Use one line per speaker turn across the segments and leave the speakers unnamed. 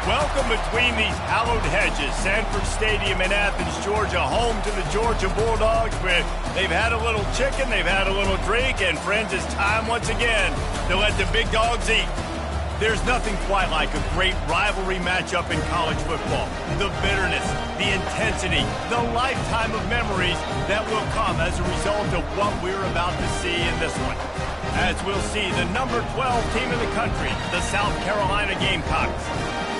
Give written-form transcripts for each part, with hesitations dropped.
Welcome between these hallowed hedges. Sanford Stadium in Athens, Georgia, home to the Georgia Bulldogs. They've had a little chicken, they've had a little drink, and friends, it's time once again to let the big dogs eat. There's nothing quite like a great rivalry matchup in college football. The bitterness, the intensity, the lifetime of memories that will come as a result of what we're about to see in this one. As we'll see, the number 12 team in the country, the South Carolina Gamecocks,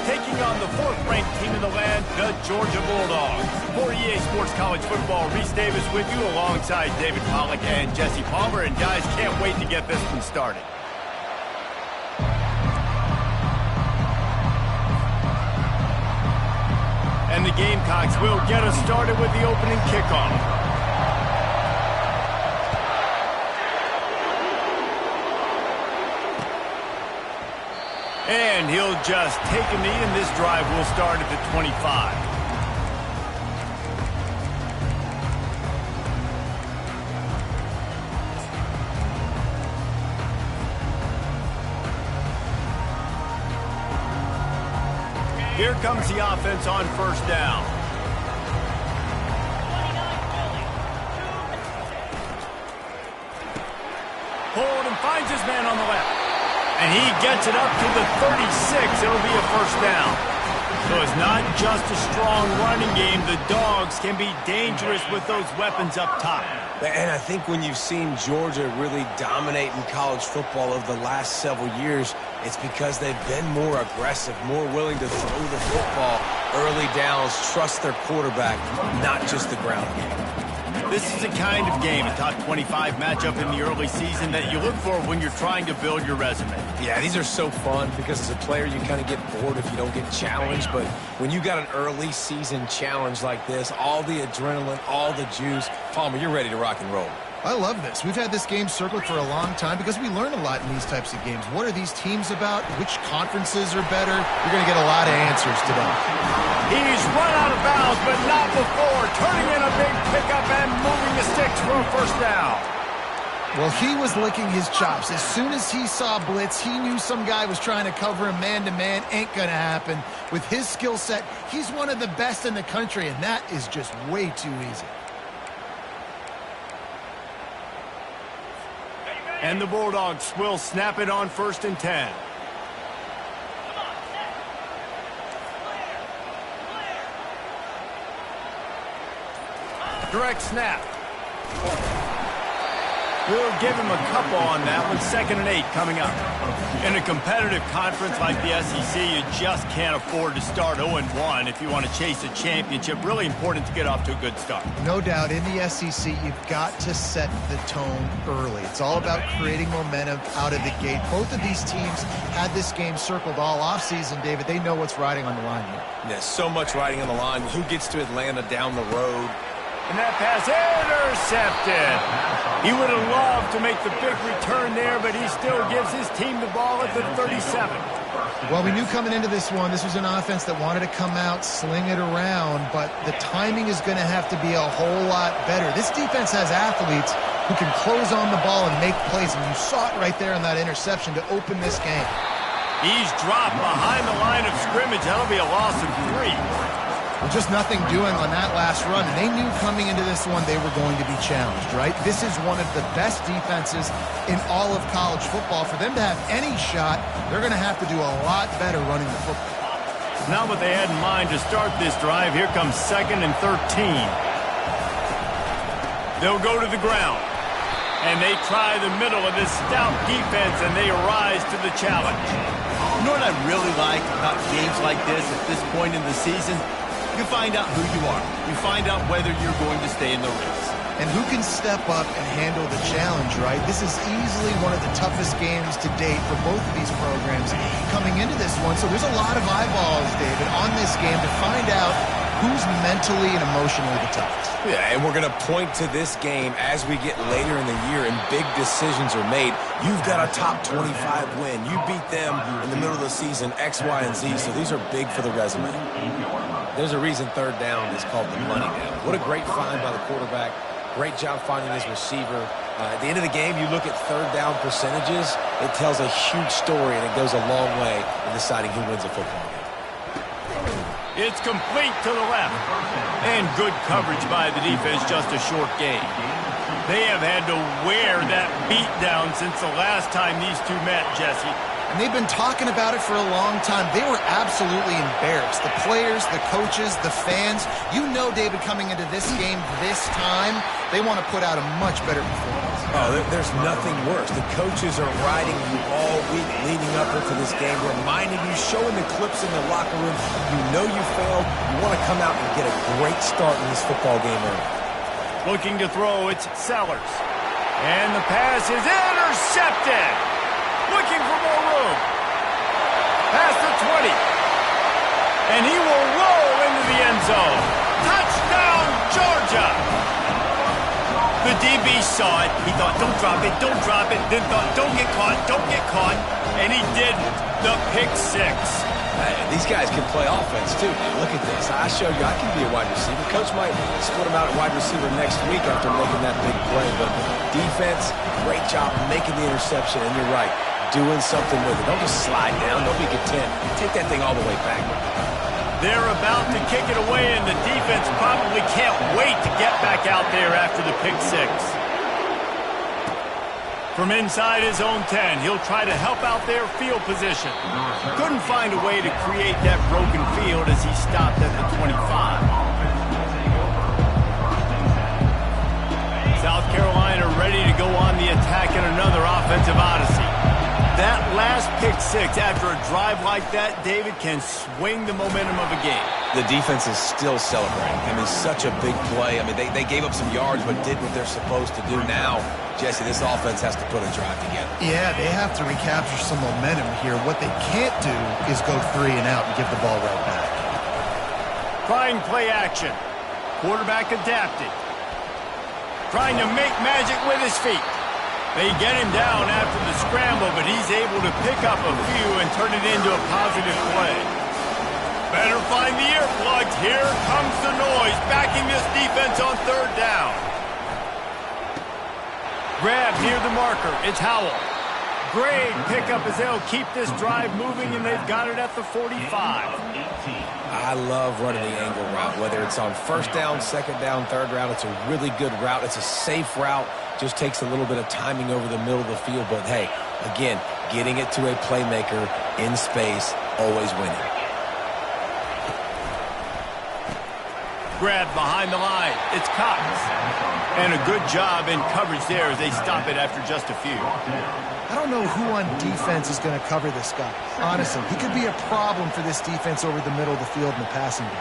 taking on the 4th-ranked team in the land, the Georgia Bulldogs. For EA Sports College Football, Reese Davis with you alongside David Pollack and Jesse Palmer. And guys, can't wait to get this one started. And the Gamecocks will get us started with the opening kickoff. And he'll just take a knee, and this drive will start at the 25. Here comes the offense on first down. Hold and finds his man on the left. And he gets it up to the 36. It'll be a first down. So it's not just a strong running game. The Dogs can be dangerous with those weapons up top.
And I think when you've seen Georgia really dominate in college football over the last several years, it's because they've been more aggressive, more willing to throw the football early downs, trust their quarterback, not just the ground game.
This is the kind of game, a top 25 matchup in the early season, that you look for when you're trying to build your resume.
Yeah, these are so fun because as a player you kind of get bored if you don't get challenged, but when you got an early season challenge like this, all the adrenaline, all the juice, Palmer, you're ready to rock and roll.
I love this. We've had this game circled for a long time because we learn a lot in these types of games. What are these teams about? Which conferences are better? You're going to get a lot of answers today.
He's run out of bounds, but not before. Turning in a big pickup and moving the sticks for a first down.
Well, he was licking his chops. As soon as he saw blitz, he knew some guy was trying to cover him man-to-man. Ain't going to happen. With his skill set, he's one of the best in the country, and that is just way too easy.
And the Bulldogs will snap it on 1st and 10. Direct snap. We'll give him a couple on that one. 2nd and 8 coming up. In a competitive conference like the SEC, you just can't afford to start 0-1 if you want to chase a championship. Really important to get off to a good start.
No doubt, in the SEC, you've got to set the tone early. It's all about creating momentum out of the gate. Both of these teams had this game circled all offseason, David. They know what's riding on the line here.
There's so much riding on the line. Who gets to Atlanta down the road?
And that pass intercepted. He would have loved to make the big return there, but he still gives his team the ball at the 37.
Well, we knew coming into this one, this was an offense that wanted to come out, sling it around, but the timing is going to have to be a whole lot better. This defense has athletes who can close on the ball and make plays, and you saw it right there on that interception to open this game.
He's dropped behind the line of scrimmage. That'll be a loss of 3.
Well, just nothing doing on that last run. And they knew coming into this one they were going to be challenged, right? This is one of the best defenses in all of college football. For them to have any shot, they're going to have to do a lot better running the football.
Not what they had in mind to start this drive. Here comes 2nd and 13. They'll go to the ground. And they try the middle of this stout defense, and they rise to the challenge. You know what I really like about games like this at this point in the season? You find out who you are. You find out whether you're going to stay in the race.
And who can step up and handle the challenge, right? This is easily one of the toughest games to date for both of these programs coming into this one. So there's a lot of eyeballs, David, on this game to find out who's mentally and emotionally the toughest.
Yeah, and we're going to point to this game as we get later in the year and big decisions are made. You've got a top 25 win. You beat them in the middle of the season, X, Y, and Z, so these are big for the resume. There's a reason 3rd down is called the money down. What a great find by the quarterback. Great job finding his receiver. At the end of the game, you look at 3rd down percentages. It tells a huge story, and it goes a long way in deciding who wins a football game.
It's complete to the left. And good coverage by the defense, just a short gain. They have had to wear that beat down since the last time these two met, Jesse.
And they've been talking about it for a long time. They were absolutely embarrassed. The players, the coaches, the fans. You know, David, coming into this game this time, they want to put out a much better performance.
Oh, there's nothing worse. The coaches are riding you all week leading up into this game, reminding you, showing the clips in the locker room. You know you failed. You want to come out and get a great start in this football game early.
Looking to throw, it's Sellers. And the pass is intercepted. Looking for more room. Past the 20. And he will roll into the end zone. Touchdown, Georgia. The DB saw it. He thought, don't drop it, don't drop it. Then thought, don't get caught, don't get caught. And he didn't. The pick six.
These guys can play offense, too. Look at this. I showed you I can be a wide receiver. Coach might split him out at wide receiver next week after making that big play. But defense, great job making the interception. And you're right, doing something with it. Don't just slide down. Don't be content. Take that thing all the way back.
They're about to kick it away, and the defense probably can't wait to get back out there after the pick six. From inside his own 10, he'll try to help out their field position. Couldn't find a way to create that broken field as he stopped at the 25. South Carolina ready to go on the attack in another offensive odyssey. That last pick six after a drive like that, David, can swing the momentum of a game.
The defense is still celebrating. I mean, such a big play. I mean, they gave up some yards but did what they're supposed to do. Now, Jesse, this offense has to put a drive together.
Yeah, they have to recapture some momentum here. What they can't do is go 3 and out and give the ball right back.
Trying play action. Quarterback adapted. Trying to make magic with his feet. They get him down after the scramble, but he's able to pick up a few and turn it into a positive play. Better find the earplugs. Here comes the noise, backing this defense on third down. Grab near the marker. It's Howell. Great pickup as they'll keep this drive moving, and they've got it at the 45.
I love running the angle route, whether it's on first down, second down, third route. It's a really good route. It's a safe route. Just takes a little bit of timing over the middle of the field. But, hey, again, getting it to a playmaker in space, always winning.
Grab behind the line. It's Cox. And a good job in coverage there as they stop it after just a few.
I don't know who on defense is going to cover this guy. Honestly, he could be a problem for this defense over the middle of the field in the passing game.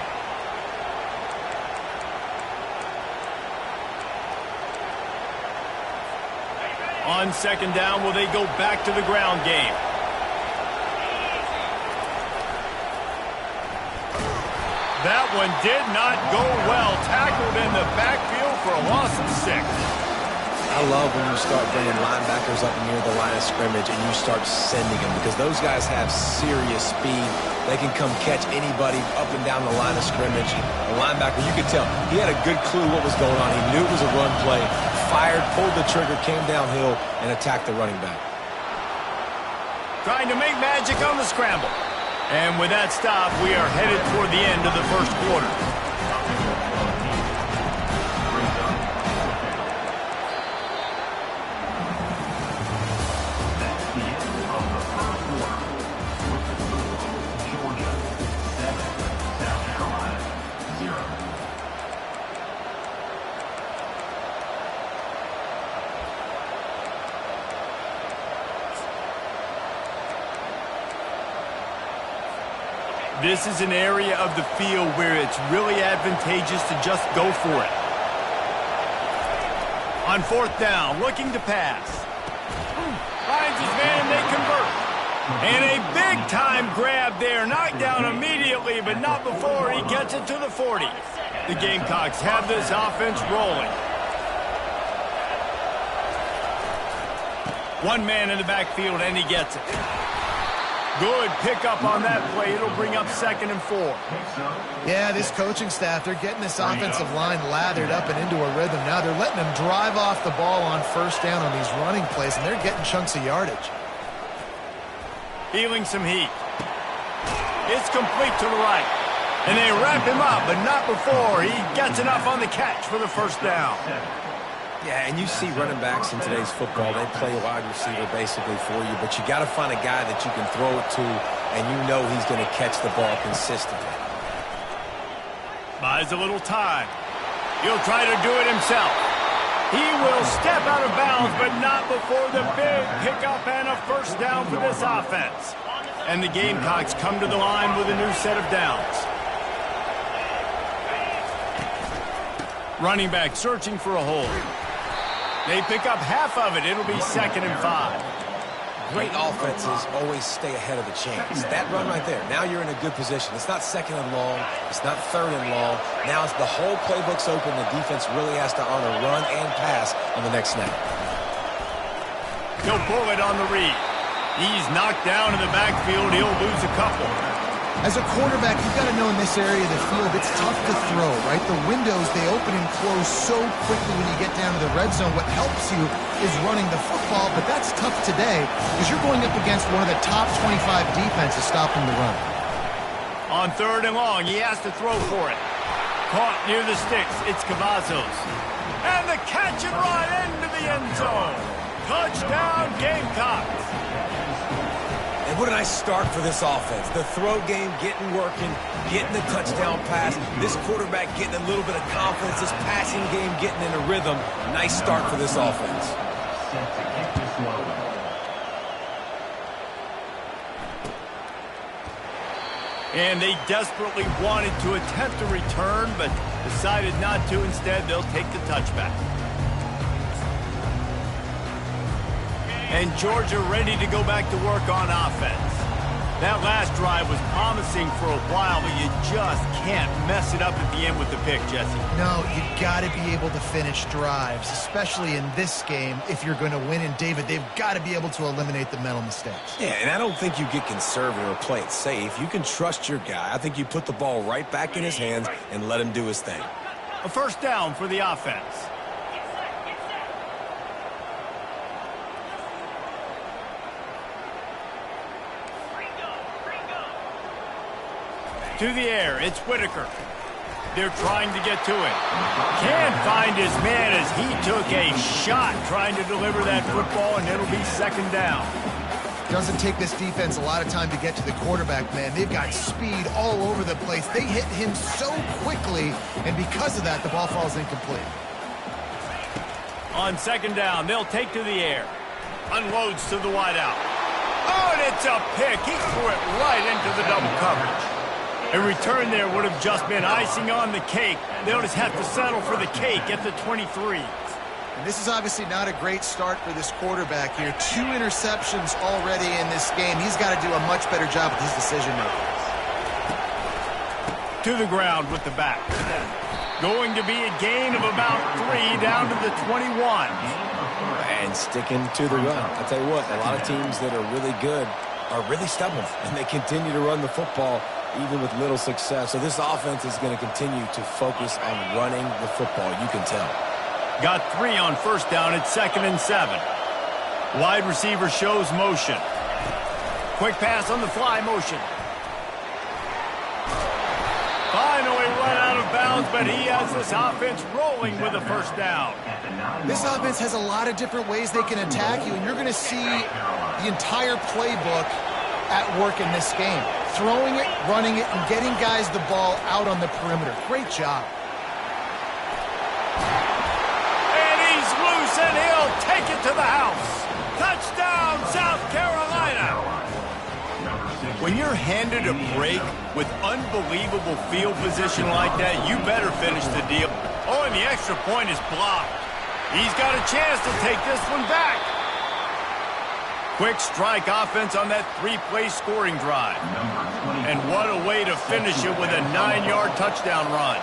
On second down, will they go back to the ground game? That one did not go well. Tackled in the backfield for a loss of 6.
I love when you start bringing linebackers up near the line of scrimmage and you start sending them because those guys have serious speed. They can come catch anybody up and down the line of scrimmage. The linebacker, you could tell, he had a good clue what was going on. He knew it was a run play, fired, pulled the trigger, came downhill, and attacked the running back.
Trying to make magic on the scramble. And with that stop, we are headed toward the end of the first quarter. This is an area of the field where it's really advantageous to just go for it. On fourth down, looking to pass. Finds his man, and they convert. And a big-time grab there. Knocked down immediately, but not before he gets it to the 40. The Gamecocks have this offense rolling. One man in the backfield, and he gets it. Good pickup on that play. It'll bring up 2nd and 4.
Yeah, this coaching staff, they're getting this offensive line lathered up and into a rhythm. Now they're letting them drive off the ball on first down on these running plays, and they're getting chunks of yardage.
Feeling some heat. It's complete to the right. And they wrap him up, but not before he gets enough on the catch for the first down.
Yeah, and you see running backs in today's football, they play wide receiver basically for you, but you got to find a guy that you can throw it to, and you know he's going to catch the ball consistently.
Buys a little time. He'll try to do it himself. He will step out of bounds, but not before the big pickup and a first down for this offense. And the Gamecocks come to the line with a new set of downs. Running back searching for a hole. They pick up half of it. It'll be 2nd and 5.
Great offenses always stay ahead of the chains. That run right there, now you're in a good position. It's not 2nd and long. It's not 3rd and long. Now it's the whole playbook's open. The defense really has to honor run and pass on the next snap.
He'll pull it on the read. He's knocked down in the backfield. He'll lose a couple.
As a quarterback, you've got to know in this area of the field, it's tough to throw, right? The windows, they open and close so quickly when you get down to the red zone. What helps you is running the football, but that's tough today because you're going up against one of the top 25 defenses stopping the run.
On 3rd and long, he has to throw for it. Caught near the sticks. It's Cavazos. And the catch and run into the end zone. Touchdown, Gamecocks.
And what a nice start for this offense. The throw game getting working, getting the touchdown pass. This quarterback getting a little bit of confidence. This passing game getting in a rhythm. Nice start for this offense.
And they desperately wanted to attempt a return, but decided not to. Instead, they'll take the touchback. And Georgia ready to go back to work on offense. That last drive was promising for a while, but you just can't mess it up at the end with the pick, Jesse.
No, you got to be able to finish drives, especially in this game. If you're going to win, and David, they've got to be able to eliminate the mental mistakes.
Yeah, and I don't think you get conservative or play it safe. You can trust your guy. I think you put the ball right back in his hands and let him do his thing.
A first down for the offense. To the air, it's Whitaker. They're trying to get to it. Can't find his man as he took a shot trying to deliver that football, and it'll be 2nd down.
Doesn't take this defense a lot of time to get to the quarterback, man. They've got speed all over the place. They hit him so quickly, and because of that, the ball falls incomplete.
On 2nd down, they'll take to the air. Unloads to the wideout. Oh, and it's a pick. He threw it right into the double coverage. A return there would have just been icing on the cake. They'll just have to settle for the cake at the 23.
And this is obviously not a great start for this quarterback here. 2 interceptions already in this game. He's got to do a much better job with his decision-making.
To the ground with the back. Going to be a gain of about 3 down to the 21.
And sticking to the run. I'll tell you what, a lot of teams that are really good are really stubborn, and they continue to run the football even with little success. So this offense is going to continue to focus on running the football. You can tell.
Got 3 on first down at 2nd and 7. Wide receiver shows motion. Quick pass on the fly motion. Finally run out of bounds, but he has this offense rolling with a first down.
This offense has a lot of different ways they can attack you, and you're going to see the entire playbook at work in this game. Throwing it, running it, and getting guys the ball out on the perimeter. Great job.
And he's loose, and he'll take it to the house. Touchdown, South Carolina. When you're handed a break with unbelievable field position like that, you better finish the deal. Oh, and the extra point is blocked. He's got a chance to take this one back. Quick strike offense on that 3-play scoring drive. And what a way to finish it with a 9-yard touchdown run.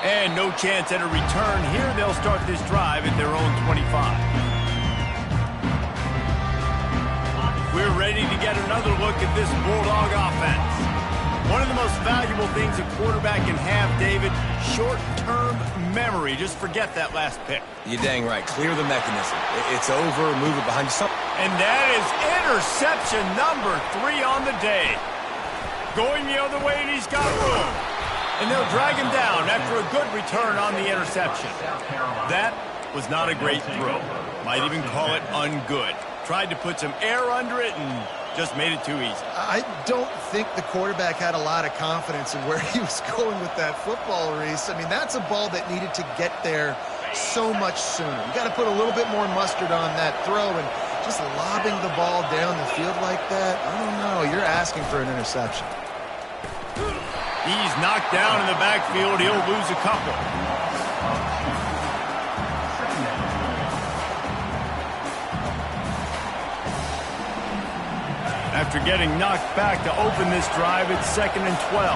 And no chance at a return here. They'll start this drive at their own 25. We're ready to get another look at this Bulldog offense. One of the most valuable things a quarterback can have, David, short-term memory. Just forget that last pick.
You're dang right. Clear the mechanism. It's over. Move it behind you.
And that is interception number 3 on the day. Going the other way, and he's got room. And they'll drag him down after a good return on the interception. That was not a great throw. Might even call it ungood. Tried to put some air under it and just made it too easy.
I don't think the quarterback had a lot of confidence in where he was going with that football, Reese. I mean, that's a ball that needed to get there so much sooner. You got to put a little bit more mustard on that throw, and just lobbing the ball down the field like that, I don't know. You're asking for an interception.
He's knocked down in the backfield. He'll lose a couple. After getting knocked back to open this drive, it's 2nd and 12.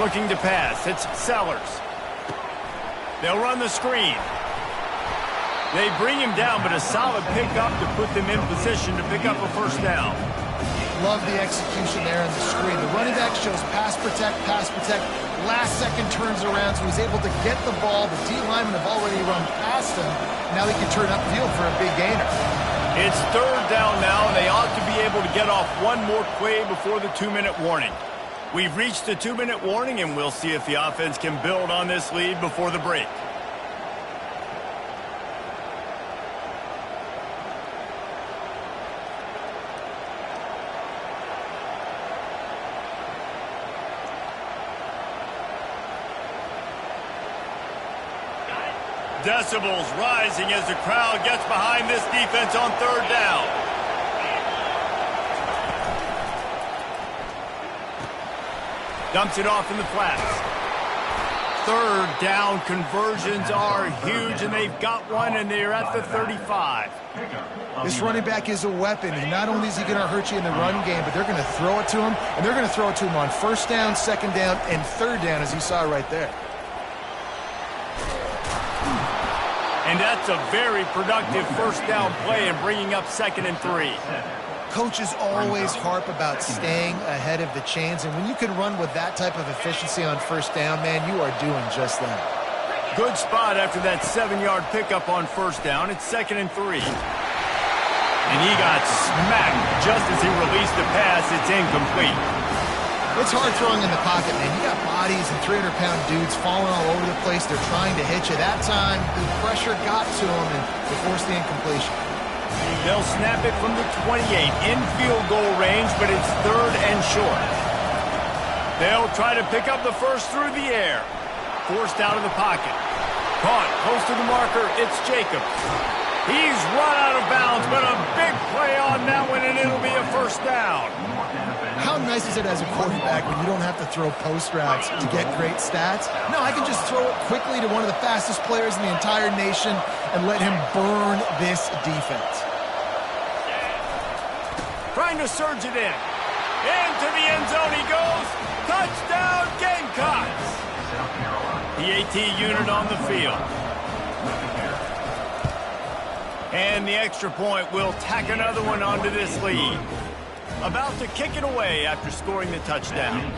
Looking to pass. It's Sellers. They'll run the screen. They bring him down, but a solid pickup to put them in position to pick up a first down.
Love the execution there on the screen. The running back shows pass protect, last second turns around, so he's able to get the ball. The D linemen have already run past him. Now they can turn upfield for a big gainer.
It's 3rd down now, and they ought to be able to get off one more play before the 2-minute warning. We've reached the 2-minute warning, and we'll see if the offense can build on this lead before the break. Decibels rising as the crowd gets behind this defense on 3rd down. Dumps it off in the flats. 3rd down conversions are huge, and they've got one, and they're at the 35.
This running back is a weapon, and not only is he going to hurt you in the run game, but they're going to throw it to him, and they're going to throw it to him on 1st down, 2nd down, and 3rd down, as you saw right there.
And that's a very productive 1st down play and bringing up 2nd and 3.
Coaches always harp about staying ahead of the chains, and when you can run with that type of efficiency on 1st down, man, you are doing just that.
Good spot after that 7-yard pickup on 1st down. It's 2nd and 3. And he got smacked just as he released the pass. It's incomplete.
It's hard throwing in the pocket, man. You got bodies and 300-pound dudes falling all over the place. They're trying to hit you. That time, the pressure got to them, and they forced the incompletion.
They'll snap it from the 28 in field goal range, but it's 3rd and short. They'll try to pick up the first through the air. Forced out of the pocket. Caught close to the marker. It's Jacobs. He's run out of bounds, but a big play on that one, and it'll be a 1st down.
How nice is it as a quarterback when you don't have to throw post routes to get great stats? No, I can just throw it quickly to one of the fastest players in the entire nation and let him burn this defense.
Trying to surge it in. Into the end zone he goes. Touchdown, Gamecocks. The AT unit on the field. And the extra point will tack another one onto this lead. About to kick it away after scoring the touchdown.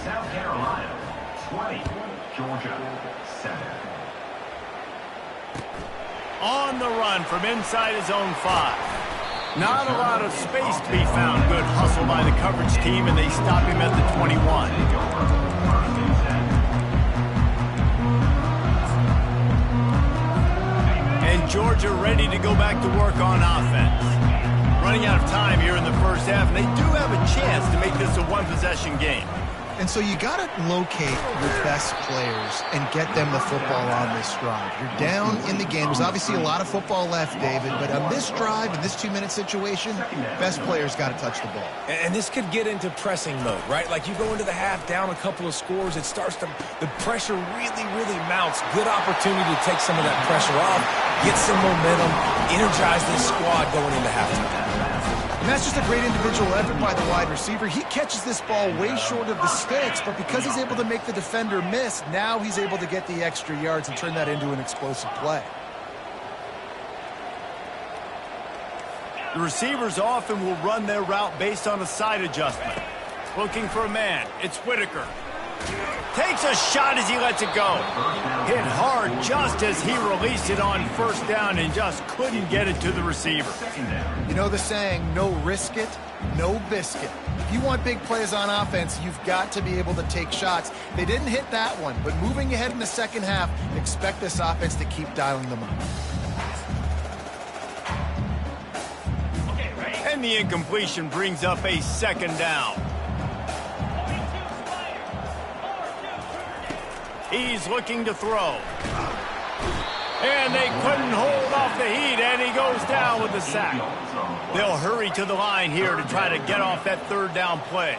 South Carolina, 20. Georgia, 7.
On the run from inside his own 5. Not a lot of space to be found. Good hustle by the coverage team, and they stop him at the 21. And Georgia ready to go back to work on offense. Running out of time here in the 1st half, and they do have a chance to make this a one-possession game.
And so you got to locate your best players and get them the football on this drive. You're down in the game. There's obviously a lot of football left, David, but on this drive, in this 2-minute situation, best players got to touch the ball.
And this could get into pressing mode, right? Like you go into the half down a couple of scores, it starts to, the pressure really mounts. Good opportunity to take some of that pressure off, get some momentum, energize this squad going into halftime.
And that's just a great individual effort by the wide receiver. He catches this ball way short of the sticks, but because he's able to make the defender miss, now he's able to get the extra yards and turn that into an explosive play.
The receivers often will run their route based on a side adjustment. Looking for a man. It's Whitaker. Takes a shot as he lets it go. Hit hard just as he released it on first down and just couldn't get it to the receiver.
You know the saying, no risk it, no biscuit. If you want big plays on offense, you've got to be able to take shots. They didn't hit that one, but moving ahead in the second half, expect this offense to keep dialing them up.
And the incompletion brings up a second down. He's looking to throw. And they couldn't hold off the heat, and he goes down with the sack. They'll hurry to the line here to try to get off that third down play.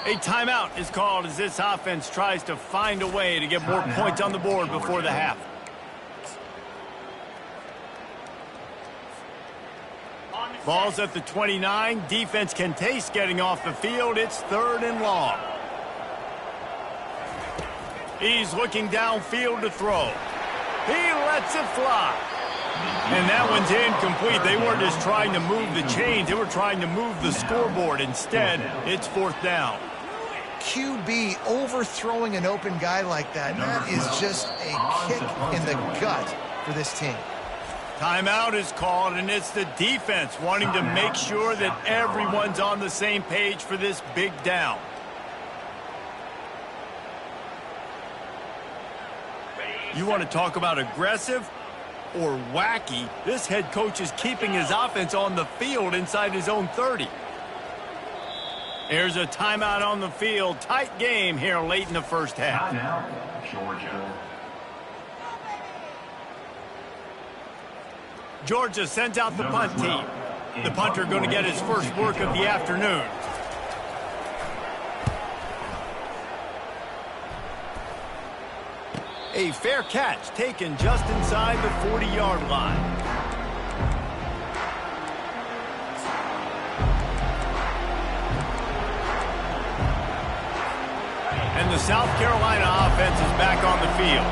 A timeout is called as this offense tries to find a way to get more points on the board before the half. Ball's at the 29. Defense can taste getting off the field. It's 3rd and long. He's looking downfield to throw. He lets it fly. And that one's incomplete. They weren't just trying to move the chains. They were trying to move the scoreboard. Instead, it's 4th down.
QB overthrowing an open guy like that, that is just a kick in the gut for this team.
Timeout is called, and it's the defense wanting to make sure that everyone's on the same page for this big down. You want to talk about aggressive or wacky? This head coach is keeping his offense on the field inside his own 30. Here's a timeout on the field. Tight game here late in the first half.
Now, Georgia.
Georgia sends out the punt team. The punter going to get his first work of the afternoon. A fair catch taken just inside the 40-yard line. And the South Carolina offense is back on the field.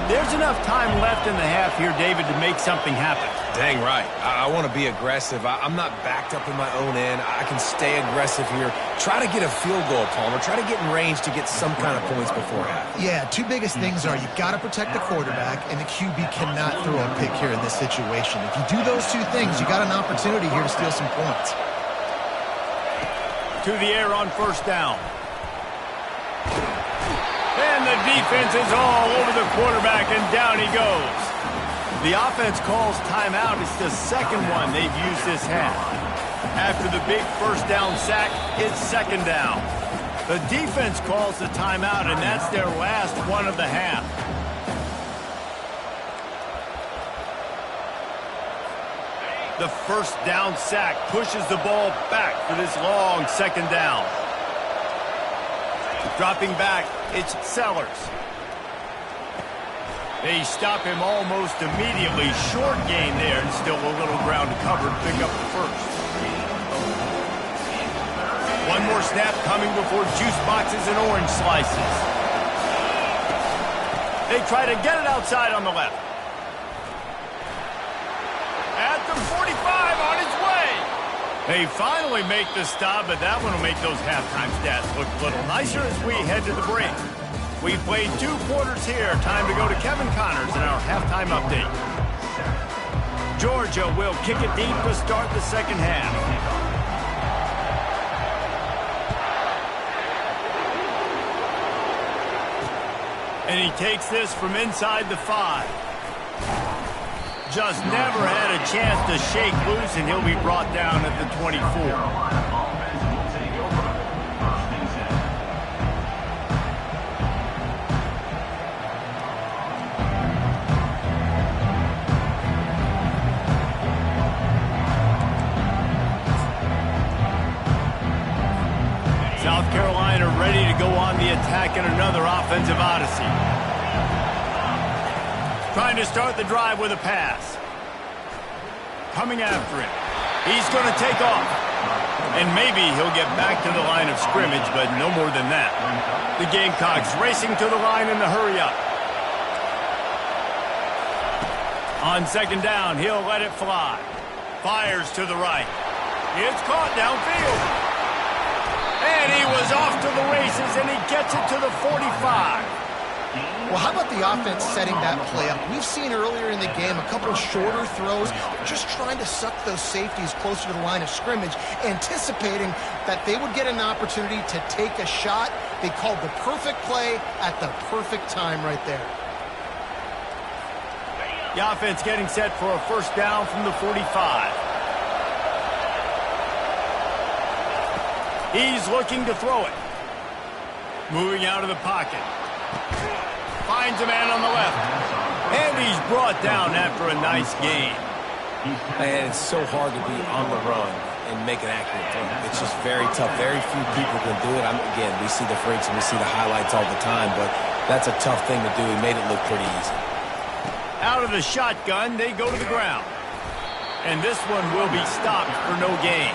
There's enough time left in the half here, David, to make something happen.
Dang right. I want to be aggressive. I'm not backed up in my own end. I can stay aggressive here. Try to get a field goal, Palmer. Try to get in range to get some kind of points before half.
Yeah, two biggest things are you got to protect the quarterback, and the QB cannot throw a pick here in this situation. If you do those two things, you got an opportunity here to steal some points.
To the air on first down. And the defense is all over the quarterback, and down he goes. The offense calls timeout. It's the second one they've used this half. After the big first down sack, it's second down. The defense calls the timeout, and that's their last one of the half. The first down sack pushes the ball back for this long second down. Dropping back, it's Sellers. They stop him almost immediately. Short gain there, and still a little ground to cover to pick up the first. One more snap coming before juice boxes and orange slices. They try to get it outside on the left. At the 45, on its way. They finally make the stop, but that one will make those halftime stats look a little nicer as we head to the break. We've played 2 quarters here. Time to go to Kevin Connors in our halftime update. Georgia will kick it deep to start the second half. And he takes this from inside the 5. Just never had a chance to shake loose, and he'll be brought down at the 24. South Carolina ready to go on the attack in another offensive odyssey. Trying to start the drive with a pass. Coming after him. He's going to take off. And maybe he'll get back to the line of scrimmage, but no more than that. The Gamecocks racing to the line in the hurry up. On second down, he'll let it fly. Fires to the right. It's caught downfield. And he was off to the races, and he gets it to the 45.
Well, how about the offense setting that play up? We've seen earlier in the game a couple of shorter throws, just trying to suck those safeties closer to the line of scrimmage, anticipating that they would get an opportunity to take a shot. They called the perfect play at the perfect time right there.
The offense getting set for a first down from the 45. He's looking to throw it. Moving out of the pocket. Finds a man on the left. And he's brought down after a nice gain.
Man, it's so hard to be on the run and make an accurate throw. It's just very tough. Very few people can do it. Again, we see the freaks and we see the highlights all the time, but that's a tough thing to do. He made it look pretty easy.
Out of the shotgun, they go to the ground. And this one will be stopped for no gain.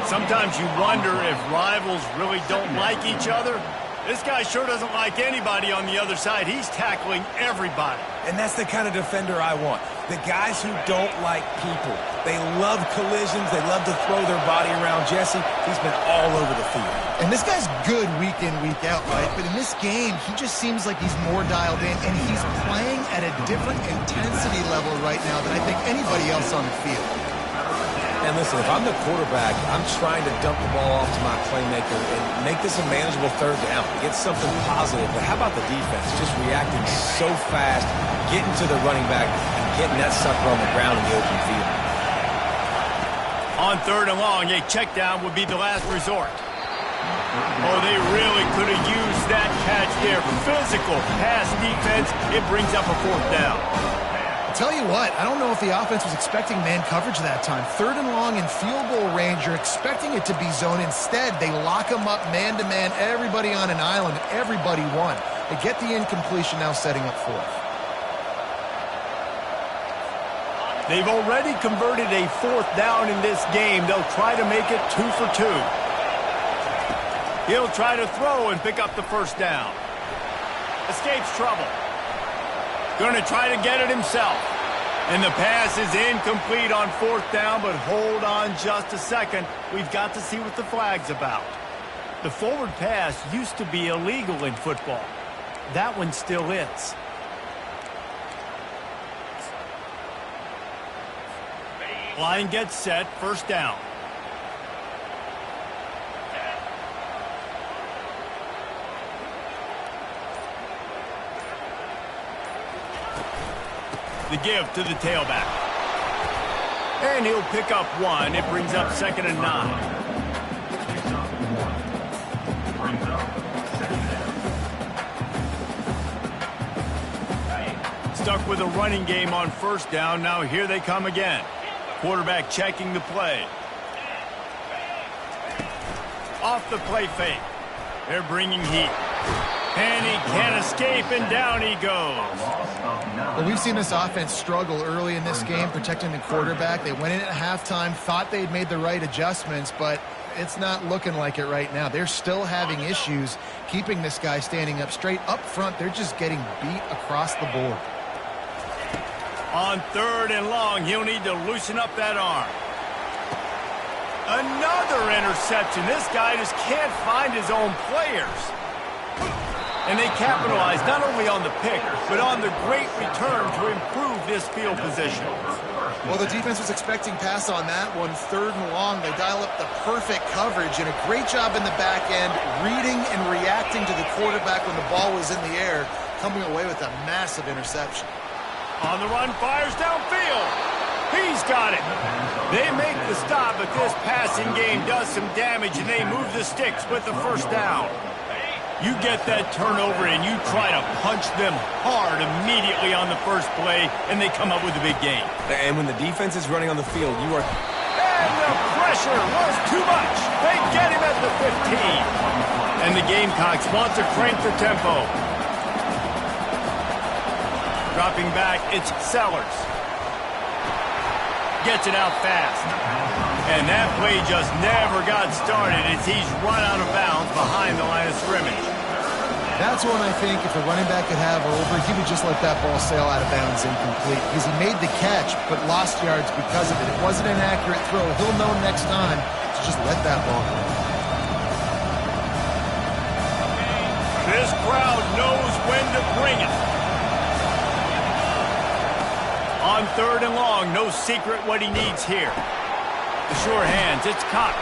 Sometimes you wonder if rivals really don't like each other. This guy sure doesn't like anybody on the other side. He's tackling everybody.
And that's the kind of defender I want. The guys who don't like people. They love collisions. They love to throw their body around. Jesse, he's been all over the field.
And this guy's good week in, week out, right? But in this game, he just seems like he's more dialed in, and he's playing at a different intensity level right now than I think anybody else on the field.
And listen, if I'm the quarterback, I'm trying to dump the ball off to my playmaker and make this a manageable third down. Get something positive. But how about the defense? Just reacting so fast, getting to the running back, and getting that sucker on the ground in the open field.
On third and long, a check down would be the last resort. Oh, they really could have used that catch there. Physical pass defense. It brings up a fourth down.
Tell you what, I don't know if the offense was expecting man coverage that time. Third and long in field goal range, you're expecting it to be zone. Instead, they lock them up man-to-man, everybody on an island, everybody won. They get the incompletion, now setting up fourth.
They've already converted a fourth down in this game. They'll try to make it 2 for 2. He'll try to throw and pick up the first down. Escapes trouble. Going to try to get it himself. And the pass is incomplete on fourth down, but hold on just a second. We've got to see what the flag's about. The forward pass used to be illegal in football. That one still is. Line gets set, first down. The give to the tailback. And he'll pick up one. It brings up second and 9. Stuck with a running game on first down. Now here they come again. Quarterback checking the play. Off the play fake. They're bringing heat. And he can't escape, and down he goes.
Well, we've seen this offense struggle early in this game, protecting the quarterback. They went in at halftime, thought they'd made the right adjustments, but it's not looking like it right now. They're still having issues keeping this guy standing up straight. Up front, they're just getting beat across the board.
On third and long, he'll need to loosen up that arm. Another interception. This guy just can't find his own players. And they capitalize not only on the pick, but on the great return to improve this field position.
Well, the defense was expecting pass on that one. Third and long, they dial up the perfect coverage and a great job in the back end, reading and reacting to the quarterback when the ball was in the air, coming away with a massive interception.
On the run, fires downfield. He's got it. They make the stop, but this passing game does some damage, and they move the sticks with the first down. You get that turnover, and you try to punch them hard immediately on the first play, and they come up with a big gain.
And when the defense is running on the field, you are...
And the pressure was too much. They get him at the 15. And the Gamecocks want to crank the tempo. Dropping back, it's Sellers. Gets it out fast. And that play just never got started as he's run out of bounds behind the line of scrimmage.
That's one I think if a running back could have over, he would just let that ball sail out of bounds incomplete because he made the catch but lost yards because of it. It wasn't an accurate throw. He'll know next time to just let that ball go.
This crowd knows when to bring it. On 3rd and long, no secret what he needs here. The sure hands, it's Cox.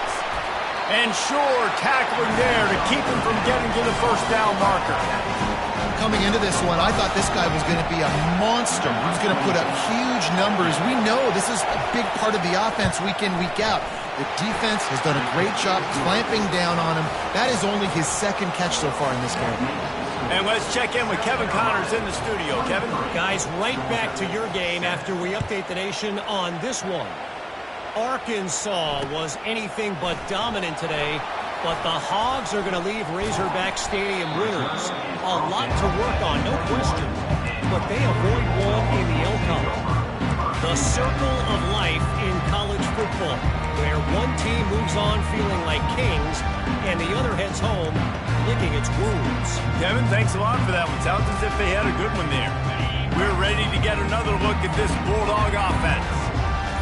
And Shore tackling there to keep him from getting to the first down marker.
Coming into this one, I thought this guy was going to be a monster. He was going to put up huge numbers. We know this is a big part of the offense week in, week out. The defense has done a great job clamping down on him. That is only his 2nd catch so far in this game.
And let's check in with Kevin Connors in the studio. Kevin?
Guys, right back to your game after we update the nation on this one. Arkansas was anything but dominant today, but the Hogs are going to leave Razorback Stadium winners. A lot to work on, no question, but they avoid one in the L-Cup. The circle of life in college football, where one team moves on feeling like kings and the other heads home licking its wounds.
Kevin, thanks a lot for that one. Sounds as if they had a good one there. We're ready to get another look at this Bulldog offense.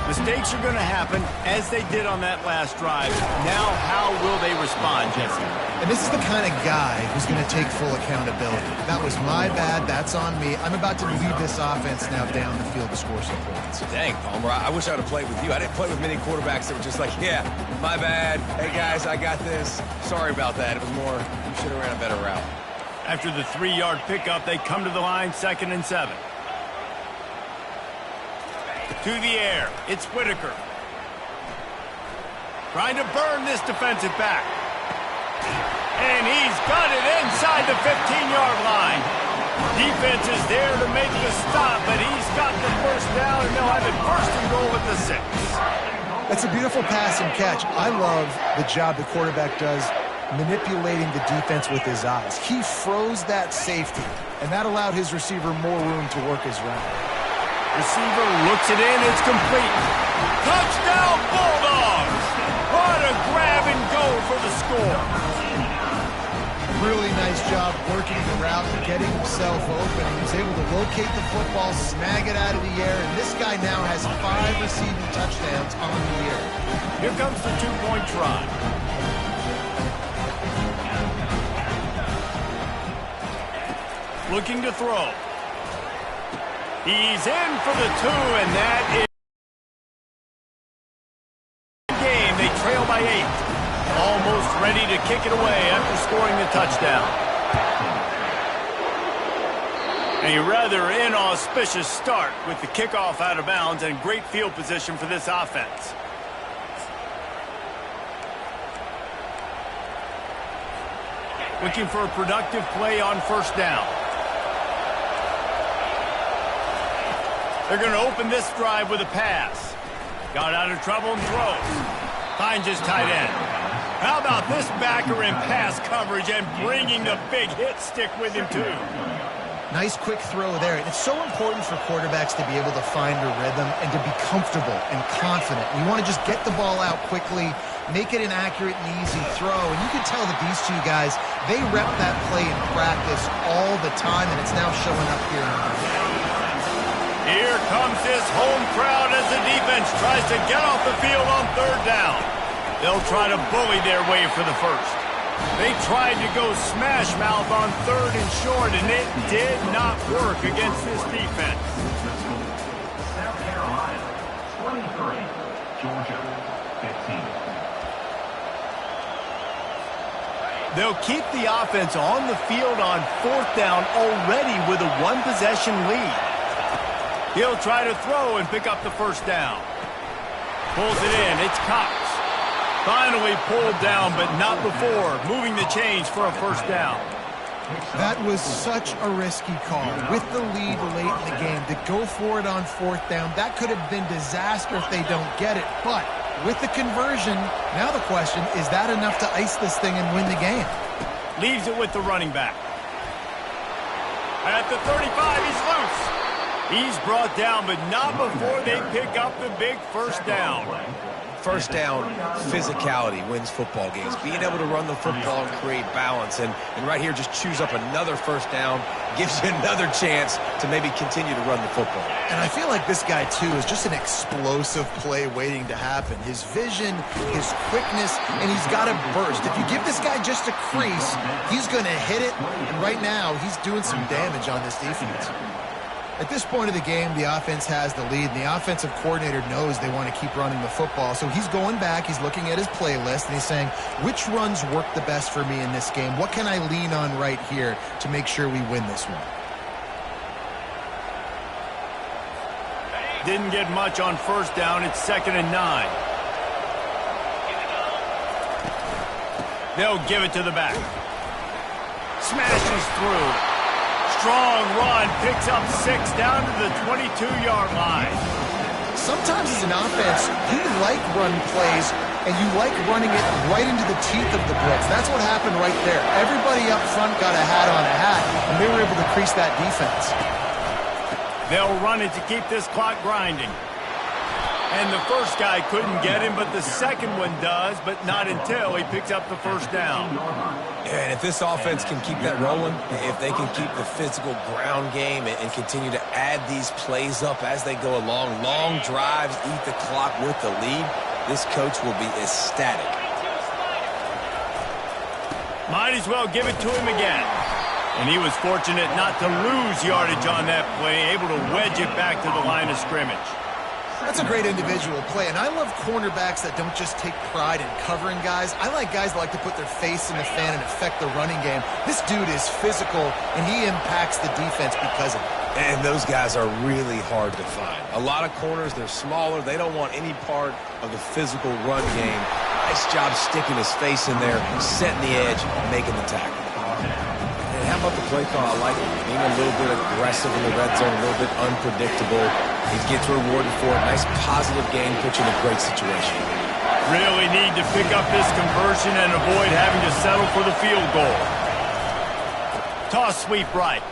Mistakes are going to happen, as they did on that last drive. Now, how will they respond, Jesse?
And this is the kind of guy who's going to take full accountability. That was my bad. That's on me. I'm about to lead this offense now down the field to score some points.
Dang, Palmer, I wish I would have played with you. I didn't play with many quarterbacks that were just like, yeah, my bad. Hey, guys, I got this. Sorry about that. It was more, you should have ran a better route.
After the 3-yard pickup, they come to the line, 2nd and 7. To the air, it's Whitaker. Trying to burn this defensive back. And he's got it inside the 15-yard line. Defense is there to make the stop, but he's got the first down, and they'll have it 1st and goal at the 6.
That's a beautiful pass and catch. I love the job the quarterback does manipulating the defense with his eyes. He froze that safety, and that allowed his receiver more room to work his route.
Receiver looks it in, it's complete. Touchdown Bulldogs! What a grab and go for the score.
Really nice job working the route and getting himself open. He was able to locate the football, snag it out of the air, and this guy now has 5 receiving touchdowns on the year.
Here comes the 2-point try. Looking to throw. He's in for the 2, and that is game. They trail by 8. Almost ready to kick it away after scoring the touchdown. A rather inauspicious start with the kickoff out of bounds and great field position for this offense. Looking for a productive play on 1st down. They're going to open this drive with a pass. Got out of trouble and throws. Finds his tight end. How about this backer in pass coverage and bringing the big hit stick with him, too?
Nice quick throw there. It's so important for quarterbacks to be able to find a rhythm and to be comfortable and confident. You want to just get the ball out quickly, make it an accurate and easy throw. And you can tell that these two guys, they rep that play in practice all the time, and it's now showing up here in the game.
Here comes this home crowd as the defense tries to get off the field on 3rd down. They'll try to bully their way for the 1st. They tried to go smash mouth on 3rd and short, and it did not work against this defense.
South Carolina, 23. Georgia, 15.
They'll keep the offense on the field on 4th down already with a 1-possession lead. He'll try to throw and pick up the 1st down. Pulls it in. It's Cox. Finally pulled down, but not before. Moving the chains for a 1st down.
That was such a risky call. With the lead late in the game, to go for it on 4th down, that could have been disaster if they don't get it. But with the conversion, now the question, is that enough to ice this thing and win the game?
Leaves it with the running back. At the 35, he's loose. He's brought down, but not before they pick up the big 1st down.
First down, physicality wins football games. Being able to run the football and create balance. And right here, just choose up another first down, gives you another chance to maybe continue to run the football.
And I feel like this guy, too, is just an explosive play waiting to happen. His vision, his quickness, and he's got a burst. If you give this guy just a crease, he's going to hit it. And right now, he's doing some damage on this defense. At this point of the game, the offense has the lead, and the offensive coordinator knows they want to keep running the football. So he's going back, he's looking at his playlist, and he's saying, which runs work the best for me in this game? What can I lean on right here to make sure we win this one?
Didn't get much on first down. It's 2nd and 9. They'll give it to the back. Smashes through. Strong run, picks up 6 down to the 22-yard line.
Sometimes as an offense, you like run plays, and you like running it right into the teeth of the blitz. That's what happened right there. Everybody up front got a hat on a hat, and they were able to crease that defense.
They'll run it to keep this clock grinding. And the first guy couldn't get him, but the second one does, but not until he picks up the first down.
And if this offense can keep that rolling, if they can keep the physical ground game and continue to add these plays up as they go along, long drives, eat the clock with the lead, this coach will be ecstatic.
Might as well give it to him again. And he was fortunate not to lose yardage on that play, able to wedge it back to the line of scrimmage.
That's a great individual play, and I love cornerbacks that don't just take pride in covering guys. I like guys that like to put their face in the fan and affect the running game. This dude is physical, and he impacts the defense because of it.
And those guys are really hard to find. A lot of corners, they're smaller. They don't want any part of the physical run game. Nice job sticking his face in there, setting the edge, making the tackle. And how about the play call? I like it. Being a little bit aggressive in the red zone, a little bit unpredictable. He gets rewarded for it. Nice positive game, puts you in a great situation.
Really need to pick up this conversion and avoid having to settle for the field goal. Toss sweep right.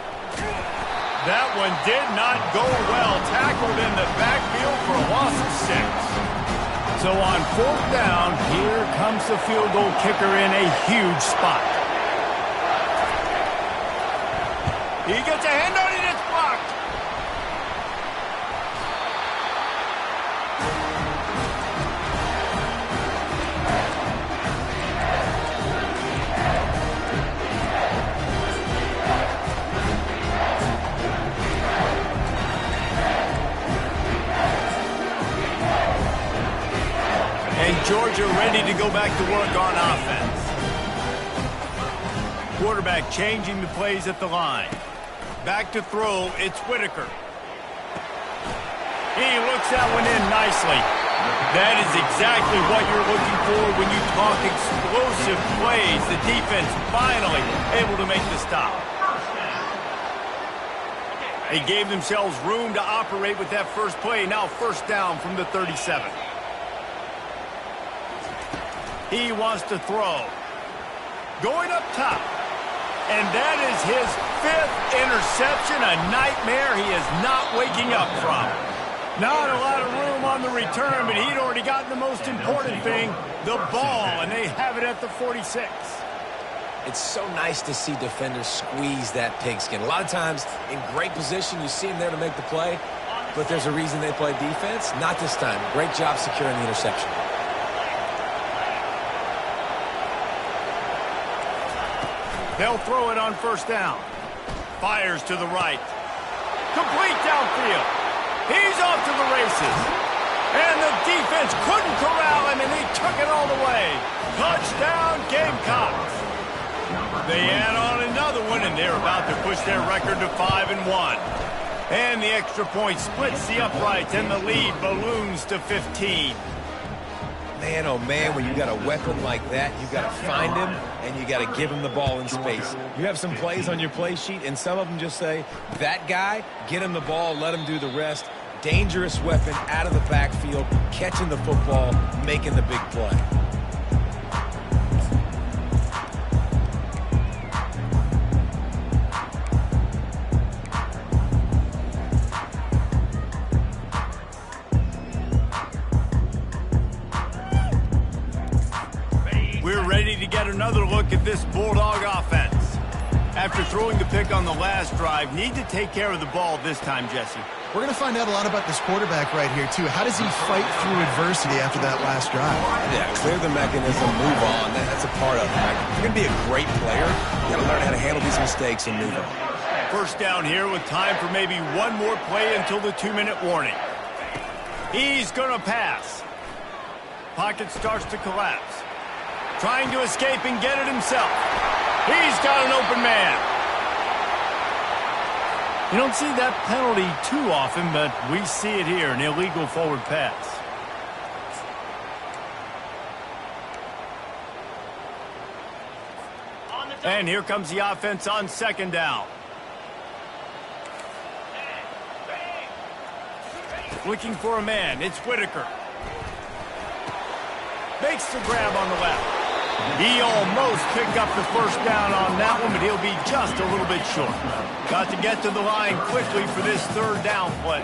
That one did not go well. Tackled in the backfield for a loss of 6. So on 4th down, here comes the field goal kicker in a huge spot. He gets a hand on it, it's blocked. And Georgia ready to go back to work on offense. Quarterback changing the plays at the line. Back to throw, it's Whitaker. He looks that one in nicely. That is exactly what you're looking for when you talk explosive plays. The defense finally able to make the stop. They gave themselves room to operate with that first play. Now 1st down from the 37. He wants to throw. Going up top. And that is his 5th interception, a nightmare he is not waking up from. Not a lot of room on the return, but he'd already gotten the most important thing, the ball, and they have it at the 46.
It's so nice to see defenders squeeze that pigskin. A lot of times, in great position, you see them there to make the play, but there's a reason they play defense. Not this time. Great job securing the interception.
They'll throw it on 1st down. Fires to the right. Complete downfield. He's off to the races. And the defense couldn't corral him, and he took it all the way. Touchdown, Gamecocks. They add on another one, and they're about to push their record to 5-1. And the extra point splits the uprights, and the lead balloons to 15.
Man, oh man, when you got a weapon like that, you got to find him, and you got to give him the ball in space. You have some plays on your play sheet, and some of them just say, that guy, get him the ball, let him do the rest. Dangerous weapon out of the backfield, catching the football, making the big play.
another look at this Bulldog offense. After throwing the pick on the last drive, need to take care of the ball this time, Jesse.
We're going to find out a lot about this quarterback right here, too. How does he fight through adversity after that last drive?
Yeah, clear the mechanism, move on. That's a part of it. If you're going to be a great player, you got to learn how to handle these mistakes and move on.
First down here with time for maybe one more play until the 2-minute warning. He's going to pass. Pocket starts to collapse. Trying to escape and get it himself. He's got an open man. You don't see that penalty too often, but we see it here, an illegal forward pass. And here comes the offense on second down. Looking for a man. It's Whitaker. Makes the grab on the left. He almost picked up the first down on that one, but he'll be just a little bit short. Got to get to the line quickly for this third down play.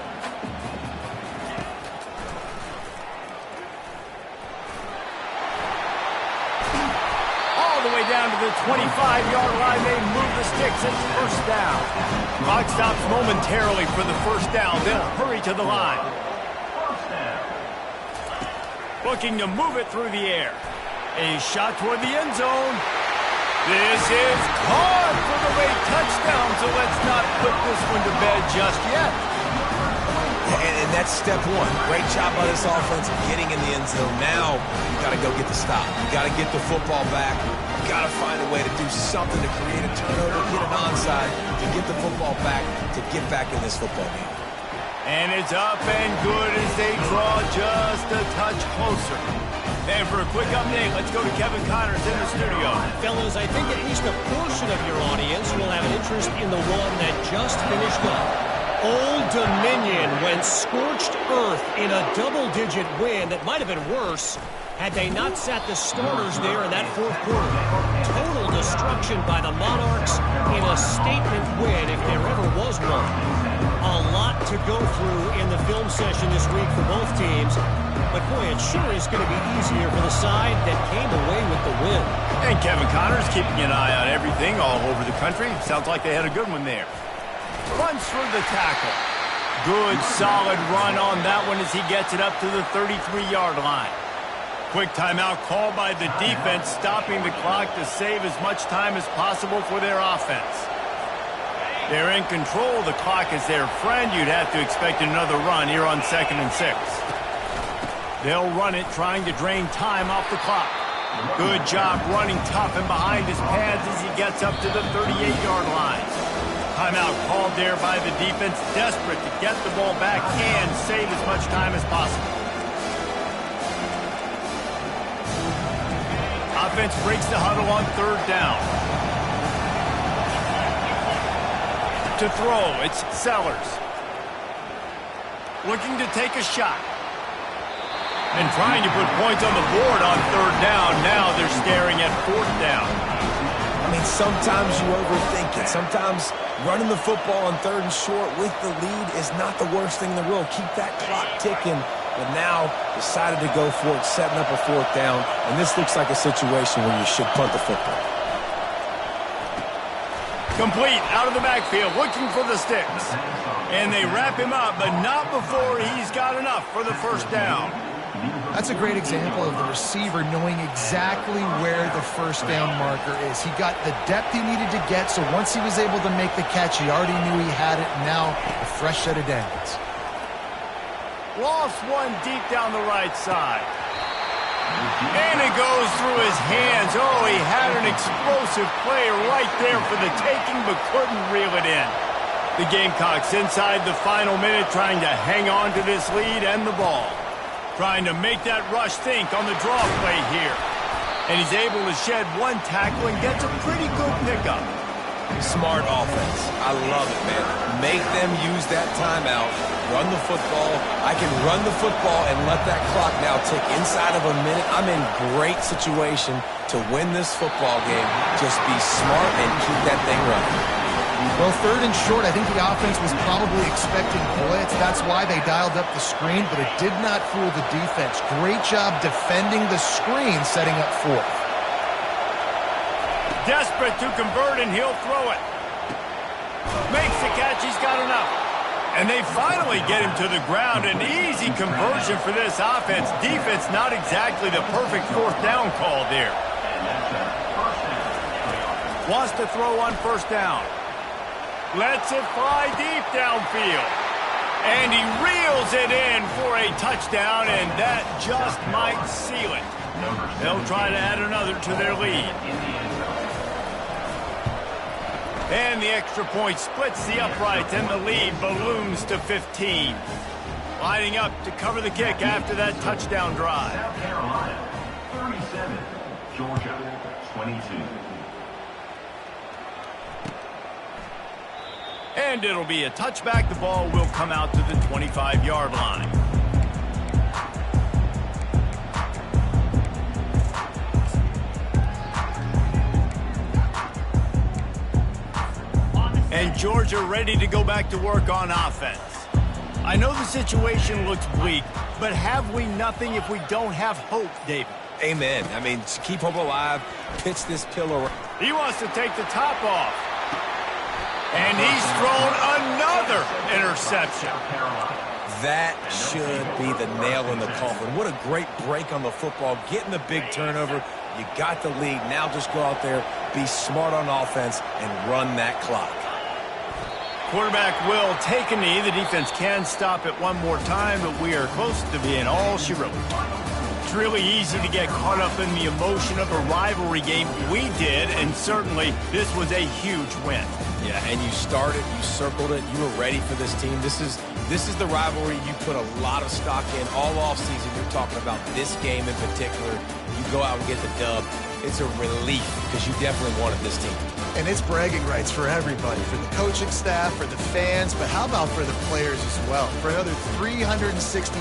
All the way down to the 25-yard line. They move the sticks. It's first down. Clock stops momentarily for the first down. They'll hurry to the line. Looking to move it through the air. A shot toward the end zone. This is caught for the late touchdown, so let's not put this one to bed just yet.
And that's step one. Great job by this offense getting in the end zone. Now you got to go get the stop. You got to get the football back. You got to find a way to do something to create a turnover, get an onside, to get the football back, to get back in this football game.
And it's up and good as they draw just a touch closer. And for a quick update, let's go to Kevin Connors in the studio.
Fellas, I think at least a portion of your audience will have an interest in the one that just finished up. Old Dominion went scorched earth in a double-digit win that might have been worse had they not sat the starters there in that fourth quarter. Total destruction by the Monarchs in a statement win if there ever was one. A lot to go through in the film session this week for both teams. But, boy, it sure is going to be easier for the side that came away with the win.
And Kevin Connors keeping an eye on everything all over the country. Sounds like they had a good one there. Runs through the tackle. Good, solid run on that one as he gets it up to the 33-yard line. Quick timeout called by the defense, stopping the clock to save as much time as possible for their offense. They're in control. The clock is their friend. You'd have to expect another run here on 2nd and 6. They'll run it, trying to drain time off the clock. Good job running tough and behind his pads as he gets up to the 38-yard line. Timeout called there by the defense, desperate to get the ball back and save as much time as possible. Offense breaks the huddle on third down. To throw, it's Sellers. Looking to take a shot. And trying to put points on the board on third down. Now they're staring at fourth down.
I mean, sometimes you overthink it. Sometimes running the football on third and short with the lead is not the worst thing in the world. Keep that clock ticking. But now decided to go for it, setting up a fourth down. And this looks like a situation where you should punt the football.
Complete out of the backfield, looking for the sticks. And they wrap him up, but not before he's got enough for the first down.
That's a great example of the receiver knowing exactly where the first down marker is. He got the depth he needed to get, so once he was able to make the catch, he already knew he had it, and now a fresh set of downs.
Lost one deep down the right side. And it goes through his hands. Oh, he had an explosive play right there for the taking, but couldn't reel it in. The Gamecocks inside the final minute trying to hang on to this lead and the ball. Trying to make that rush think on the draw play here. And he's able to shed one tackle and gets a pretty good pickup.
Smart offense. I love it, man. Make them use that timeout. Run the football. I can run the football and let that clock now tick inside of a minute. I'm in great situation to win this football game. Just be smart and keep that thing running.
Well, third and short, I think the offense was probably expecting blitz. That's why they dialed up the screen, but it did not fool the defense. Great job defending the screen, setting up fourth.
Desperate to convert, and he'll throw it. Makes the catch. He's got enough. And they finally get him to the ground. An easy conversion for this offense. Defense not exactly the perfect fourth down call there. Wants to throw on first down. Lets it fly deep downfield. And he reels it in for a touchdown, and that just might seal it. They'll try to add another to their lead. And the extra point splits the uprights, and the lead balloons to 15. Lining up to cover the kick after that touchdown drive.
South Carolina, 37. Georgia, 22.
And it'll be a touchback. The ball will come out to the 25-yard line. And Georgia ready to go back to work on offense. I know the situation looks bleak, but have we nothing if we don't have hope, David?
Amen. I mean, keep hope alive. Pitch this pillow.
He wants to take the top off. And he's thrown another interception.
That should be the nail in the coffin. What a great break on the football. Getting the big turnover. You got the lead. Now just go out there, be smart on offense, and run that clock.
Quarterback will take a knee. The defense can stop it one more time, but we are close to being all she wrote. It's really easy to get caught up in the emotion of a rivalry game. We did, and certainly this was a huge win.
Yeah, and you started, you circled it, you were ready for this team. This is the rivalry you put a lot of stock in all offseason. You're talking about this game in particular. You go out and get the dub. It's a relief because you definitely wanted this team.
And it's bragging rights for everybody, for the coaching staff, for the fans, but how about for the players as well? For another 360